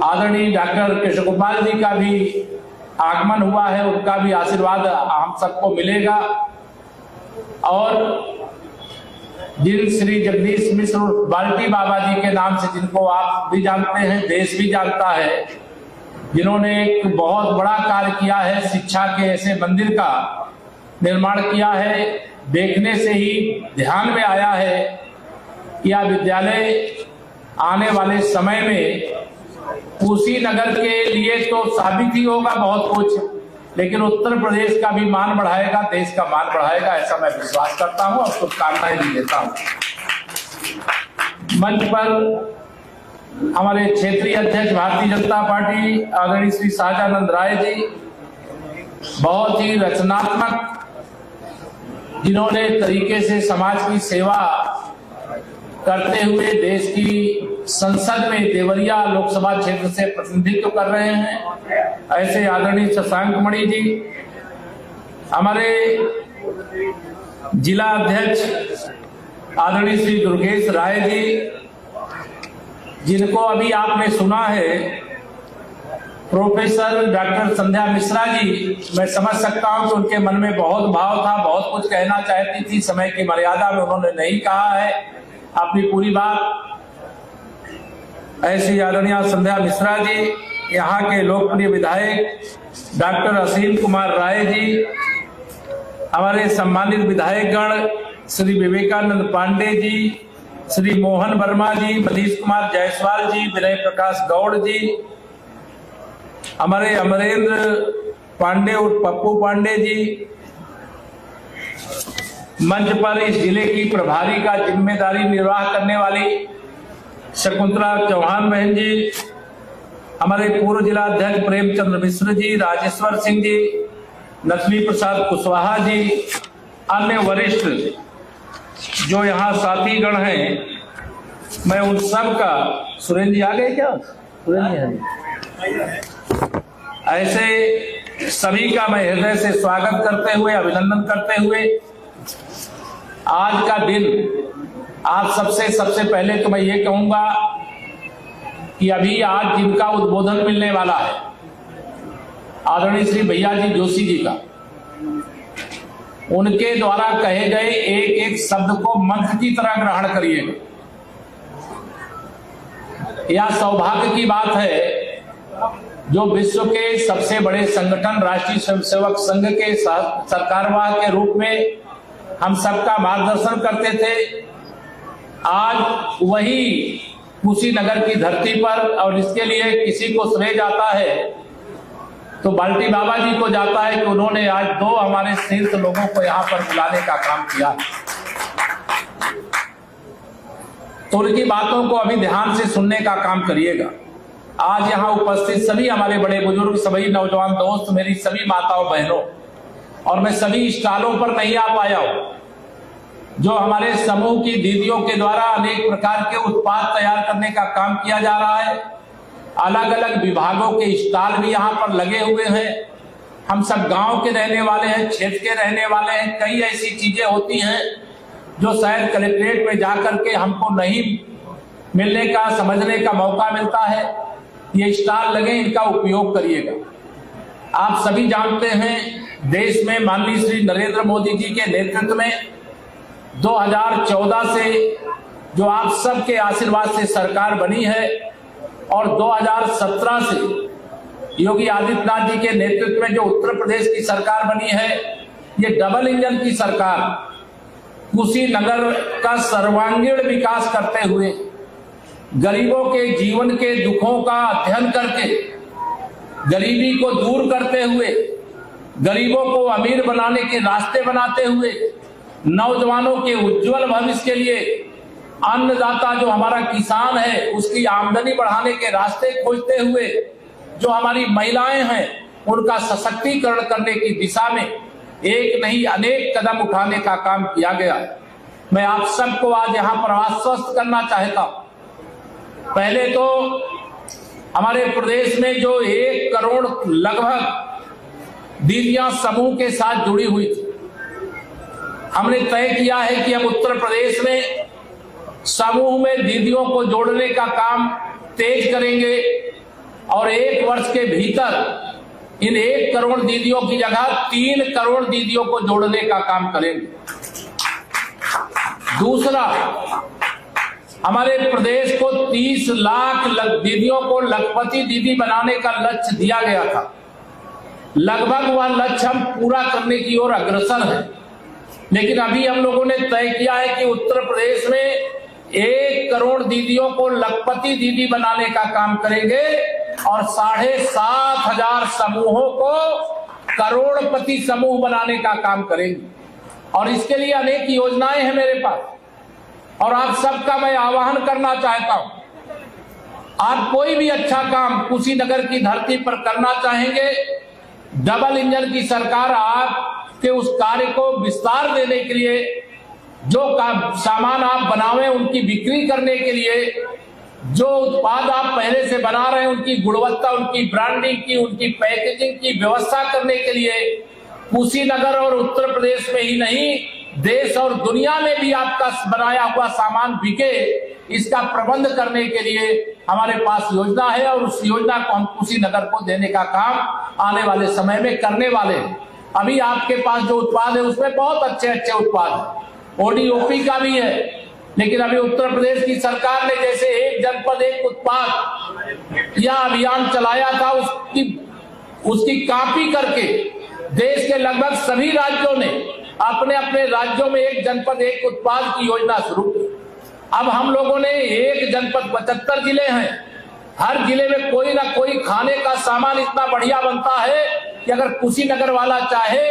आदरणीय डॉक्टर कृष्ण गोपाल जी का भी आगमन हुआ है, उनका भी आशीर्वाद हम सबको मिलेगा। और जिन श्री जगदीश मिश्र बाल्टी बाबा जी के नाम से, जिनको आप भी जानते हैं, देश भी जानता है, जिन्होंने एक बहुत बड़ा कार्य किया है, शिक्षा के ऐसे मंदिर का निर्माण किया है। देखने से ही ध्यान में आया है कि यह विद्यालय आने वाले समय में कुशीनगर के लिए तो साबित ही होगा बहुत कुछ, लेकिन उत्तर प्रदेश का भी मान बढ़ाएगा, देश का मान बढ़ाएगा, ऐसा मैं विश्वास करता हूं और शुभकामनाएं भी देता हूं। मंच पर हमारे क्षेत्रीय अध्यक्ष भारतीय जनता पार्टी आदरणीय श्री शाहजानंद राय जी, बहुत ही रचनात्मक, जिन्होंने तरीके से समाज की सेवा करते हुए देश की संसद में देवरिया लोकसभा क्षेत्र से प्रतिनिधित्व कर रहे हैं, ऐसे आदरणीय शशांक मणि जी, हमारे जिला अध्यक्ष आदरणीय श्री दुर्गेश राय जी, जिनको अभी आपने सुना है, प्रोफेसर डॉक्टर संध्या मिश्रा जी, मैं समझ सकता हूं कि उनके मन में बहुत भाव था, बहुत कुछ कहना चाहती थी, समय की मर्यादा में उन्होंने नहीं कहा है अपनी पूरी बात। ऐसी आदरणीय संध्या मिश्रा जी, यहाँ के लोकप्रिय विधायक डॉक्टर असीम कुमार राय जी, हमारे सम्मानित विधायकगण श्री विवेकानंद पांडे जी, श्री मोहन वर्मा जी, मनीष कुमार जायसवाल जी, विनय प्रकाश गौड़ जी, हमारे अमरेंद्र पांडे और पप्पू पांडे जी, मंच पर इस जिले की प्रभारी का जिम्मेदारी निर्वाह करने वाली शकुंतला चौहान बहन जी, हमारे पूर्व जिला अध्यक्ष प्रेमचंद्र मिश्र जी, राजेश्वर सिंह जी, लक्ष्मी प्रसाद कुशवाहा जी, अन्य वरिष्ठ जो यहाँ साथी गण हैं, मैं उन सब का, सुरेंद्र जी आ गए क्या? सुरेंद्र जी, ऐसे सभी का मैं हृदय से स्वागत करते हुए, अभिनंदन करते हुए, आज का दिन आप सबसे पहले तो मैं ये कहूंगा कि अभी आज जिनका उद्बोधन मिलने वाला है, आदरणीय श्री भैया जी जोशी जी का, उनके द्वारा कहे गए एक एक शब्द को मंत्र की तरह ग्रहण करिएगा। यह सौभाग्य की बात है जो विश्व के सबसे बड़े संगठन राष्ट्रीय स्वयंसेवक संघ के सरकारवाह के रूप में हम सबका मार्गदर्शन करते थे, आज वही कुशीनगर की धरती पर, और इसके लिए किसी को श्रेय जाता है तो बाल्टी बाबा जी को जाता है कि उन्होंने आज दो हमारे शीर्ष लोगों को यहाँ पर बुलाने का काम किया। तो उनकी बातों को अभी ध्यान से सुनने का काम करिएगा। आज यहाँ उपस्थित सभी हमारे बड़े बुजुर्ग, सभी नौजवान दोस्त, मेरी सभी माताओं बहनों, और मैं सभी स्टॉलों पर नहीं आ पाया हूं, जो हमारे समूह की दीदियों के द्वारा अनेक प्रकार के उत्पाद तैयार करने का काम किया जा रहा है। अलग अलग विभागों के स्टॉल भी यहाँ पर लगे हुए हैं। हम सब गांव के रहने वाले हैं, क्षेत्र के रहने वाले हैं। कई ऐसी चीजें होती हैं जो शायद कलेक्ट्रेट में जाकर के हमको नहीं मिलने का, समझने का मौका मिलता है। ये स्टॉल लगे, इनका उपयोग करिएगा। आप सभी जानते हैं, देश में माननीय श्री नरेंद्र मोदी जी के नेतृत्व में 2014 से जो आप सबके आशीर्वाद से सरकार बनी है, और 2017 से योगी आदित्यनाथ जी के नेतृत्व में जो उत्तर प्रदेश की सरकार बनी है, ये डबल इंजन की सरकार कुशीनगर का सर्वांगीण विकास करते हुए, गरीबों के जीवन के दुखों का अध्ययन करके, गरीबी को दूर करते हुए, गरीबों को अमीर बनाने के रास्ते बनाते हुए, नौजवानों के उज्जवल भविष्य के लिए, अन्नदाता जो हमारा किसान है उसकी आमदनी बढ़ाने के रास्ते खोजते हुए, जो हमारी महिलाएं हैं उनका सशक्तिकरण करने की दिशा में एक नहीं अनेक कदम उठाने का काम किया गया। मैं आप सबको आज यहाँ पर आश्वस्त करना चाहता हूं। पहले तो हमारे प्रदेश में जो 1 करोड़ लगभग दीदियां समूह के साथ जुड़ी हुई थी, हमने तय किया है कि हम उत्तर प्रदेश में समूह में दीदियों को जोड़ने का काम तेज करेंगे। और 1 वर्ष के भीतर इन 1 करोड़ दीदियों की जगह 3 करोड़ दीदियों को जोड़ने का काम करेंगे। दूसरा, हमारे प्रदेश को 30 लाख दीदियों को लखपति दीदी बनाने का लक्ष्य दिया गया था। लगभग वह लक्ष्य हम पूरा करने की ओर अग्रसर है, लेकिन अभी हम लोगों ने तय किया है कि उत्तर प्रदेश में 1 करोड़ दीदियों को लखपति दीदी बनाने का काम करेंगे और 7,500 समूहों को करोड़पति समूह बनाने का काम करेंगे। और इसके लिए अनेक योजनाएं हैं मेरे पास, और आप सबका मैं आह्वान करना चाहता हूं। आप कोई भी अच्छा काम कुशीनगर की धरती पर करना चाहेंगे, डबल इंजन की सरकार आपके उस कार्य को विस्तार देने के लिए, जो सामान आप बनावे उनकी बिक्री करने के लिए, जो उत्पाद आप पहले से बना रहे हैं उनकी गुणवत्ता, उनकी ब्रांडिंग की, उनकी पैकेजिंग की व्यवस्था करने के लिए कुशीनगर और उत्तर प्रदेश में ही नहीं, देश और दुनिया में भी आपका बनाया हुआ सामान बिके, इसका प्रबंध करने के लिए हमारे पास योजना है और उस योजना को हम कुशीनगर को देने का काम आने वाले समय में करने वाले हैं। अभी आपके पास जो उत्पाद है उसमें बहुत अच्छे अच्छे उत्पाद है, ओडीओपी का भी है, लेकिन अभी उत्तर प्रदेश की सरकार ने जैसे 1 जनपद 1 उत्पाद यह अभियान चलाया था, उसकी कॉपी करके देश के लगभग सभी राज्यों ने अपने अपने राज्यों में 1 जनपद 1 उत्पाद की योजना शुरू की। अब हम लोगों ने 1 जनपद 75 जिले हैं, हर जिले में कोई ना कोई खाने का सामान इतना बढ़िया बनता है कि अगर कुशीनगर वाला चाहे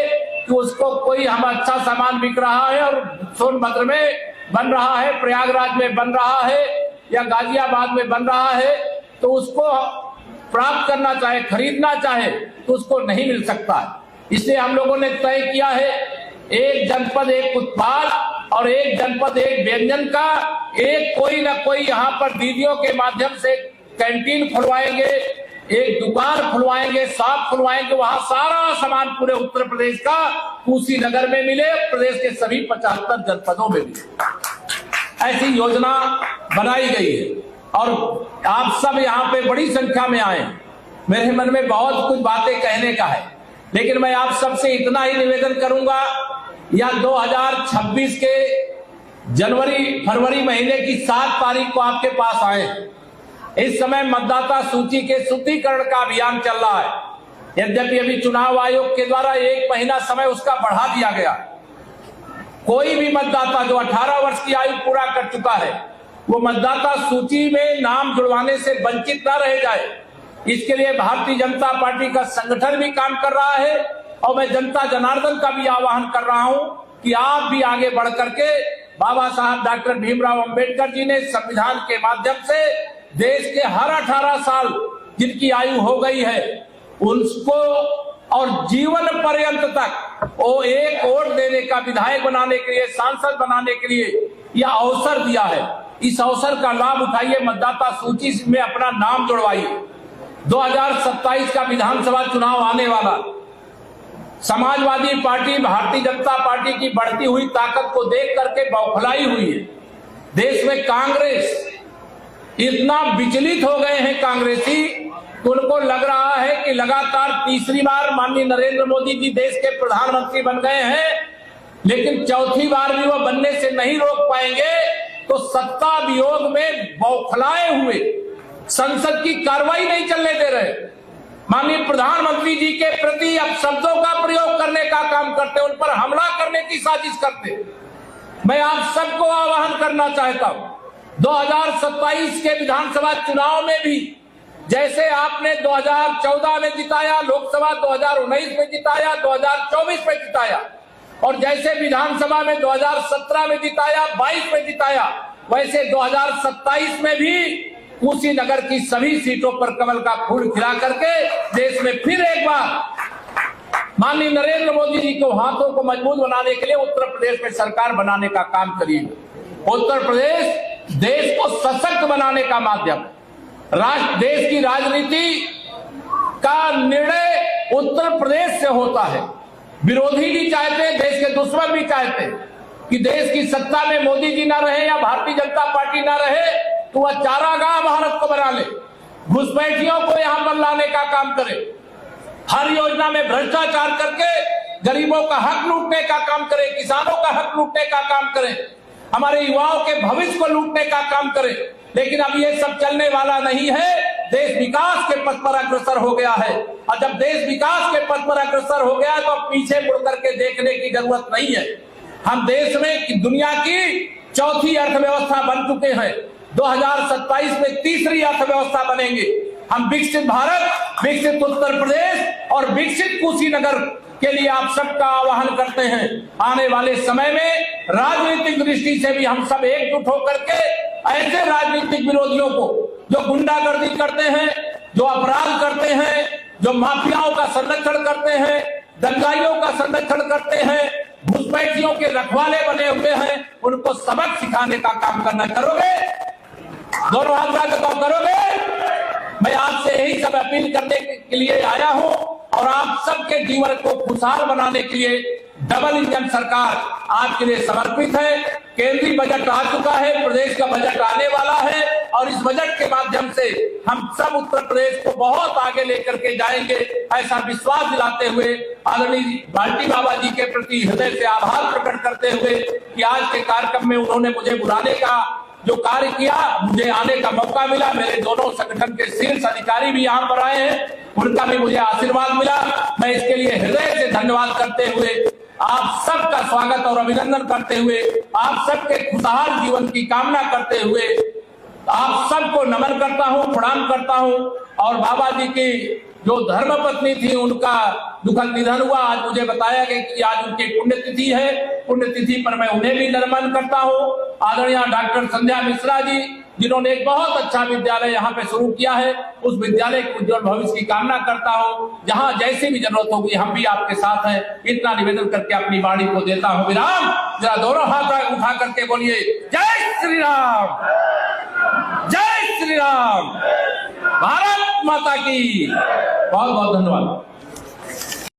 कि उसको कोई हम अच्छा सामान बिक रहा है और सोनभद्र में बन रहा है, प्रयागराज में बन रहा है या गाजियाबाद में बन रहा है, तो उसको प्राप्त करना चाहे, खरीदना चाहे तो उसको नहीं मिल सकता है। इसलिए हम लोगों ने तय किया है 1 जनपद 1 उत्पाद और 1 जनपद 1 व्यंजन का एक कोई ना कोई यहाँ पर दीदियों के माध्यम से कैंटीन खुलवाएंगे, एक दुकान खुलवाएंगे, शॉप खुलवाएंगे, वहां सारा सामान पूरे उत्तर प्रदेश का कुशीनगर में मिले, प्रदेश के सभी 75 जनपदों में मिले। ऐसी योजना बनाई गई है और आप सब यहाँ पे बड़ी संख्या में आए। मेरे मन में बहुत कुछ बातें कहने का है, लेकिन मैं आप सबसे इतना ही निवेदन करूंगा, या 2026 के फरवरी महीने की 7 तारीख को आपके पास आए। इस समय मतदाता सूची के शुद्धिकरण का अभियान चल रहा है। यद्यपि अभी चुनाव आयोग के द्वारा 1 महीना समय उसका बढ़ा दिया गया। कोई भी मतदाता जो 18 वर्ष की आयु पूरा कर चुका है, वो मतदाता सूची में नाम जुड़वाने से वंचित न रह जाए, इसके लिए भारतीय जनता पार्टी का संगठन भी काम कर रहा है और मैं जनता जनार्दन का भी आह्वान कर रहा हूं कि आप भी आगे बढ़ करके बाबा साहब डॉक्टर भीमराव अंबेडकर जी ने संविधान के माध्यम से देश के हर 18 साल जिनकी आयु हो गई है उनको और जीवन पर्यंत तक वो 1 वोट देने का, विधायक बनाने के लिए, सांसद बनाने के लिए यह अवसर दिया है। इस अवसर का लाभ उठाइए, मतदाता सूची में अपना नाम जुड़वाइए। 2027 का विधानसभा चुनाव आने वाला, समाजवादी पार्टी भारतीय जनता पार्टी की बढ़ती हुई ताकत को देख करके बौखलाई हुई है। देश में कांग्रेस इतना विचलित हो गए हैं कांग्रेसी, तो उनको लग रहा है कि लगातार तीसरी बार माननीय नरेंद्र मोदी जी देश के प्रधानमंत्री बन गए हैं, लेकिन चौथी बार भी वो बनने से नहीं रोक पाएंगे, तो सत्ता वियोग में बौखलाए हुए संसद की कार्रवाई नहीं चलने दे रहे, माननीय प्रधानमंत्री जी के प्रति अब शब्दों का प्रयोग करने का काम करते, उन पर हमला करने की साजिश करते। मैं आप सबको आह्वान करना चाहता हूं, 2027 के विधानसभा चुनाव में भी जैसे आपने 2014 में जिताया, लोकसभा 2019 में जिताया, 2024 में जिताया, और जैसे विधानसभा में 2017 में जिताया, 22 में जिताया, वैसे 2027 में भी कुशीनगर की सभी सीटों पर कमल का फूल खिला करके देश में फिर एक बार माननीय नरेंद्र मोदी जी को हाथों को मजबूत बनाने के लिए उत्तर प्रदेश में सरकार बनाने का काम करिए। उत्तर प्रदेश देश को सशक्त बनाने का माध्यम, देश की राजनीति का निर्णय उत्तर प्रदेश से होता है। विरोधी भी चाहते हैं, देश के दुश्मन भी चाहते हैं कि देश की सत्ता में मोदी जी ना रहे या भारतीय जनता पार्टी ना रहे, तो वह चारागाह भारत को बना ले। घुसपैठियों को यहां पर लाने का काम करे, हर योजना में भ्रष्टाचार करके गरीबों का हक लूटने का काम करे, किसानों का हक लूटने का काम करे, हमारे युवाओं के भविष्य को लूटने का काम करे। लेकिन अब ये सब चलने वाला नहीं है। देश विकास के पथ पर अग्रसर हो गया है, और जब देश विकास के पथ पर अग्रसर हो गया है तो अब पीछे मुड़ करके देखने की जरूरत नहीं है। हम देश में दुनिया की चौथी अर्थव्यवस्था बन चुके हैं, 2027 में तीसरी अर्थव्यवस्था बनेंगे। हम विकसित भारत, विकसित उत्तर प्रदेश और विकसित कुशीनगर के लिए आप सबका आह्वान करते हैं। आने वाले समय में राजनीतिक दृष्टि से भी हम सब एकजुट होकर के ऐसे राजनीतिक विरोधियों को जो गुंडागर्दी करते हैं, जो अपराध करते हैं, जो माफियाओं का संरक्षण करते हैं, दंगाइयों का संरक्षण करते हैं, घुसपैठियों के रखवाले बने हुए हैं, उनको सबक सिखाने का काम करना। करोगे? दोनों हाथ उठा के करोगे? मैं आपसे यही सब अपील करने के लिए आया हूं, और आप सबके जीवन को खुशहाल बनाने के लिए डबल इंजन सरकार आपके लिए समर्पित है। केंद्रीय बजट आ चुका है, प्रदेश का बजट आने वाला है, और इस बजट के माध्यम से हम सब उत्तर प्रदेश को बहुत आगे लेकर के जाएंगे, ऐसा विश्वास दिलाते हुए आदरणीय बाल्टी बाबा जी के प्रति हृदय से आभार प्रकट करते हुए कि आज के कार्यक्रम में उन्होंने मुझे बुलाने का जो कार्य किया, मुझे आने का मौका मिला। मेरे दोनों संगठन के शीर्ष अधिकारी भी यहाँ पर आए हैं, उनका भी मुझे आशीर्वाद मिला। मैं इसके लिए हृदय से धन्यवाद करते हुए, आप सबका स्वागत और अभिनंदन करते हुए, आप सबके खुशहाल जीवन की कामना करते हुए आप सबको नमन करता हूं, प्रणाम करता हूं। और बाबा जी की जो धर्मपत्नी थी, उनका दुखद निधन हुआ। आज मुझे बताया गया कि आज उनकी पुण्यतिथि है। पुण्यतिथि पर मैं उन्हें भी नमन करता हूं। आदरणीय डॉक्टर संध्या मिश्रा जी, जिन्होंने एक बहुत अच्छा विद्यालय यहाँ पे शुरू किया है, उस विद्यालय के उज्जवल भविष्य की कामना करता हूँ। जहाँ जैसी भी जरूरत होगी हम भी आपके साथ हैं, इतना निवेदन करके अपनी वाणी को देता हूँ विराम। जरा दोनों हाथ उठा करके बोलिए जय श्री राम, जय श्री राम, भारत माता की। बहुत बहुत धन्यवाद।